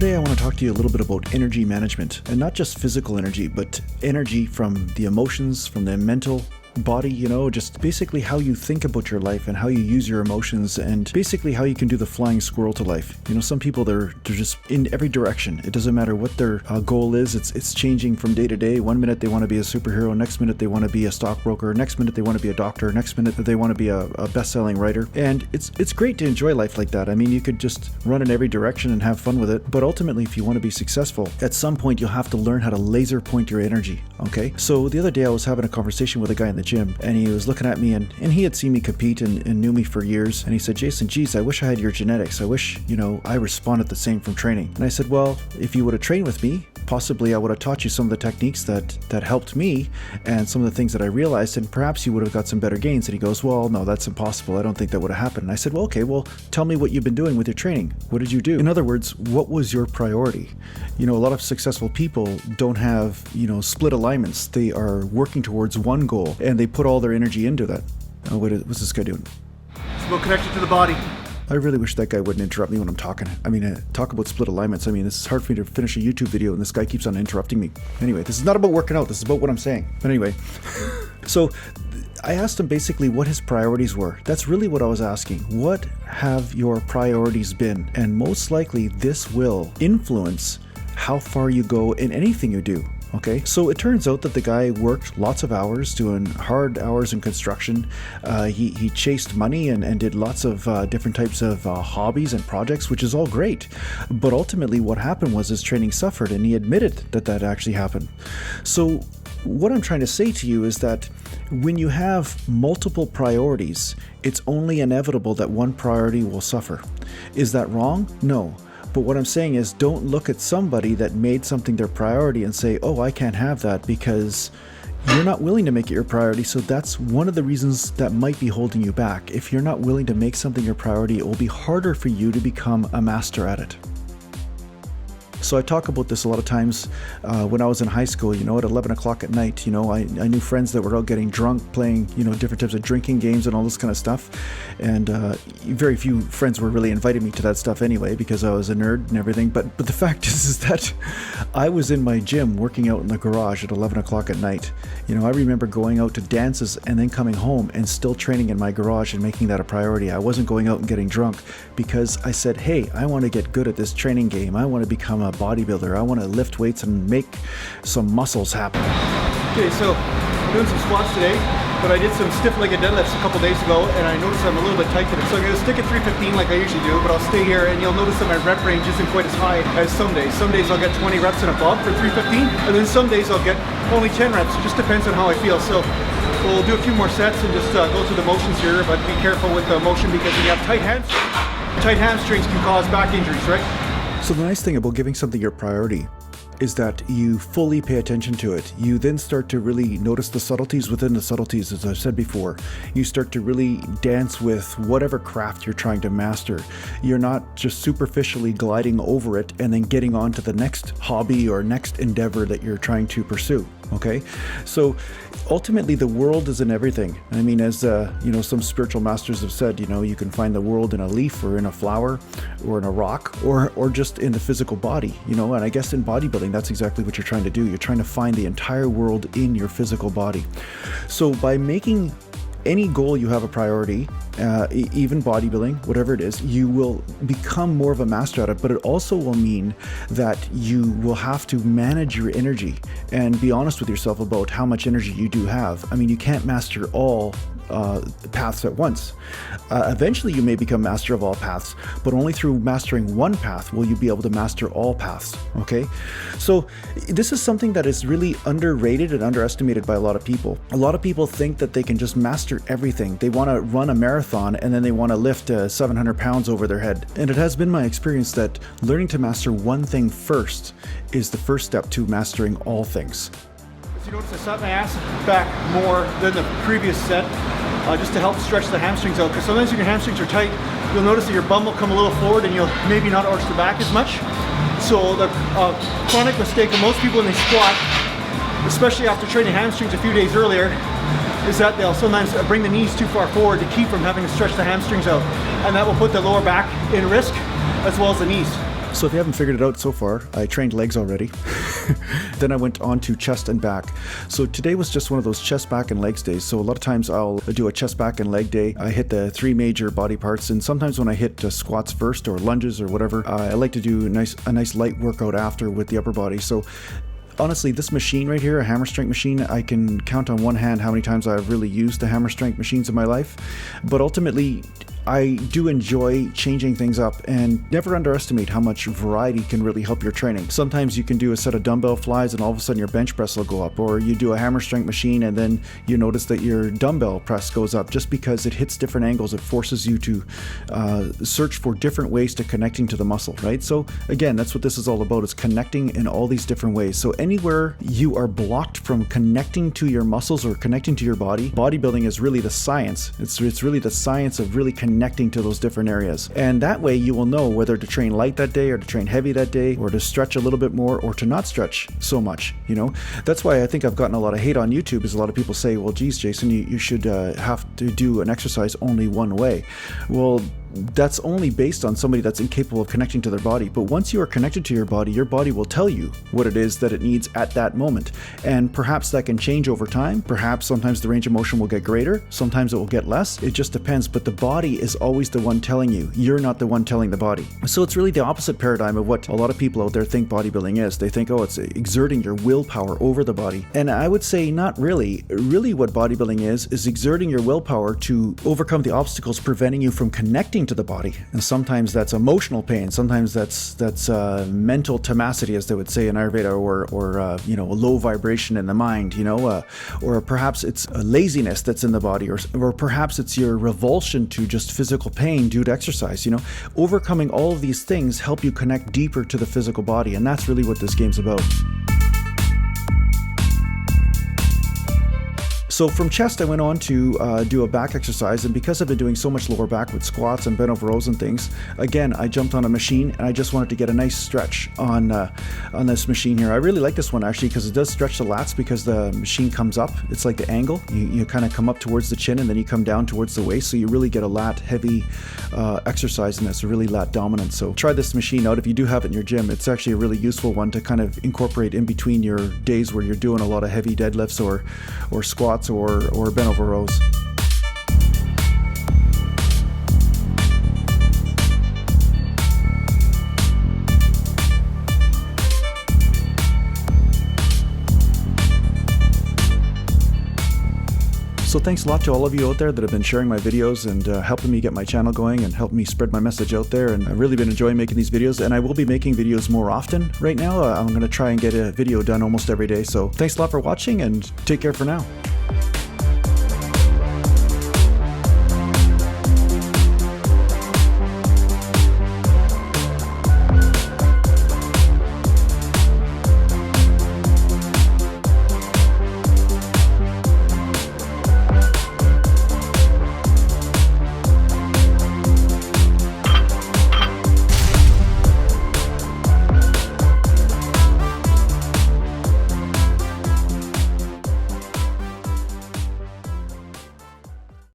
Today I want to talk to you a little bit about energy management, and not just physical energy, but energy from the emotions, from the mental body, just basically how you think about your life and how you use your emotions, and basically how you can do the flying squirrel to life. Some people, they're just in every direction. It doesn't matter what their goal is. It's changing from day to day. One minute they want to be a superhero, next minute they want to be a stockbroker, next minute they want to be a doctor, next minute they want to be a best-selling writer. And it's great to enjoy life like that. I mean, you could just run in every direction and have fun with it, but ultimately if you want to be successful, at some point you'll have to learn how to laser point your energy, okay? So the other day I was having a conversation with a guy in the gym, and he was looking at me, and he had seen me compete and knew me for years, and he said, "Jason, geez, I wish I had your genetics. I wish, I responded the same from training." And I said, "Well, if you would have trained with me, possibly I would have taught you some of the techniques that helped me and some of the things that I realized, and perhaps you would have got some better gains." And he goes, "Well, no, that's impossible. I don't think that would have happened." And I said, "Well, okay, tell me what you've been doing with your training. What did you do?" In other words, what was your priority? A lot of successful people don't have, split alignments. They are working towards one goal, and they put all their energy into that. What's this guy doing? It's about connected to the body. I really wish that guy wouldn't interrupt me when I'm talking. I mean, talk about split alignments. I mean, this is hard for me to finish a YouTube video and this guy keeps on interrupting me. Anyway, this is not about working out. This is about what I'm saying. But anyway, so I asked him basically what his priorities were. That's really what I was asking. What have your priorities been? And most likely this will influence how far you go in anything you do. Okay, so it turns out that the guy worked lots of hours, doing hard hours in construction. He chased money and did lots of different types of hobbies and projects, which is all great. But ultimately what happened was his training suffered, and he admitted that actually happened. So what I'm trying to say to you is that when you have multiple priorities, it's only inevitable that one priority will suffer. Is that wrong? No. But what I'm saying is, don't look at somebody that made something their priority and say, "Oh, I can't have that," because you're not willing to make it your priority. So that's one of the reasons that might be holding you back. If you're not willing to make something your priority, it will be harder for you to become a master at it. So I talk about this a lot of times when I was in high school, at 11 o'clock at night, I knew friends that were out getting drunk, playing, different types of drinking games and all this kind of stuff. And very few friends were really inviting me to that stuff anyway, because I was a nerd and everything. But the fact is that I was in my gym working out in the garage at 11 o'clock at night. I remember going out to dances and then coming home and still training in my garage and making that a priority. I wasn't going out and getting drunk because I said, "Hey, I want to get good at this training game. I want to become a bodybuilder. I want to lift weights and make some muscles happen." Okay, so I'm doing some squats today, but I did some stiff-legged deadlifts a couple days ago, and I noticed I'm a little bit tight today. So I'm going to stick at 315 like I usually do, but I'll stay here, and you'll notice that my rep range isn't quite as high as some days. Some days I'll get 20 reps and above for 315, and then some days I'll get only 10 reps. It just depends on how I feel. So we'll do a few more sets and just go through the motions here, but be careful with the motion because when you have tight hamstrings can cause back injuries, right? So the nice thing about giving something your priority is that you fully pay attention to it. You then start to really notice the subtleties within the subtleties, as I've said before. You start to really dance with whatever craft you're trying to master. You're not just superficially gliding over it and then getting on to the next hobby or next endeavor that you're trying to pursue. Okay, so ultimately the world is in everything. I mean, as some spiritual masters have said, you can find the world in a leaf or in a flower or in a rock or just in the physical body, and I guess in bodybuilding that's exactly what you're trying to do. You're trying to find the entire world in your physical body. So by making any goal you have a priority, even bodybuilding, whatever it is, you will become more of a master at it, but it also will mean that you will have to manage your energy and be honest with yourself about how much energy you do have. I mean, you can't master all paths at once. Eventually you may become master of all paths, but only through mastering one path will you be able to master all paths. Okay, so this is something that is really underrated and underestimated by a lot of people. A lot of people think that they can just master everything. They want to run a marathon and then they want to lift 700 pounds over their head. And it has been my experience that learning to master one thing first is the first step to mastering all things. You notice I sat my ass back more than the previous set just to help stretch the hamstrings out, because sometimes when your hamstrings are tight, you'll notice that your bum will come a little forward and you'll maybe not arch the back as much. So the chronic mistake of most people when they squat, especially after training hamstrings a few days earlier, is that they'll sometimes bring the knees too far forward to keep from having to stretch the hamstrings out, and that will put the lower back in risk as well as the knees. So if you haven't figured it out so far, I trained legs already. Then I went on to chest and back. So today was just one of those chest, back, and legs days. So a lot of times I'll do a chest, back, and leg day. I hit the 3 major body parts, and sometimes when I hit squats first or lunges or whatever, I like to do a nice light workout after with the upper body. So honestly, this machine right here, a hammer strength machine, I can count on one hand how many times I've really used the hammer strength machines in my life. But ultimately, I do enjoy changing things up, and never underestimate how much variety can really help your training. Sometimes you can do a set of dumbbell flies and all of a sudden your bench press will go up, or you do a hammer strength machine and then you notice that your dumbbell press goes up just because it hits different angles. It forces you to search for different ways to connecting to the muscle, right? So again, that's what this is all about, is connecting in all these different ways. So anywhere you are blocked from connecting to your muscles or connecting to your body, bodybuilding is really the science. It's really the science of really connecting to those different areas. And that way you will know whether to train light that day or to train heavy that day, or to stretch a little bit more or to not stretch so much, you know? That's why I think I've gotten a lot of hate on YouTube, is a lot of people say, well, geez, Jason, you should have to do an exercise only one way. Well, that's only based on somebody that's incapable of connecting to their body. But once you are connected to your body will tell you what it is that it needs at that moment. And perhaps that can change over time. Perhaps sometimes the range of motion will get greater, sometimes it will get less. It just depends. But the body is always the one telling you. You're not the one telling the body. So it's really the opposite paradigm of what a lot of people out there think bodybuilding is. They think, oh, it's exerting your willpower over the body. And I would say not really. Really what bodybuilding is exerting your willpower to overcome the obstacles preventing you from connecting to the body. And sometimes that's emotional pain, sometimes that's mental tenacity, as they would say in Ayurveda, or you know, a low vibration in the mind, you know, or perhaps it's a laziness that's in the body, or perhaps it's your revulsion to just physical pain due to exercise. You know, overcoming all of these things help you connect deeper to the physical body, and that's really what this game's about. So from chest, I went on to do a back exercise, and because I've been doing so much lower back with squats and bent over rows and things, again, I jumped on a machine and I just wanted to get a nice stretch on this machine here. I really like this one actually because it does stretch the lats, because the machine comes up. It's like the angle. You kind of come up towards the chin and then you come down towards the waist, so you really get a lat heavy exercise in this, really lat dominant. So try this machine out if you do have it in your gym. It's actually a really useful one to kind of incorporate in between your days where you're doing a lot of heavy deadlifts or squats or bent over rows. So thanks a lot to all of you out there that have been sharing my videos and helping me get my channel going and helping me spread my message out there. And I've really been enjoying making these videos, and I will be making videos more often right now. I'm going to try and get a video done almost every day. So thanks a lot for watching, and take care for now.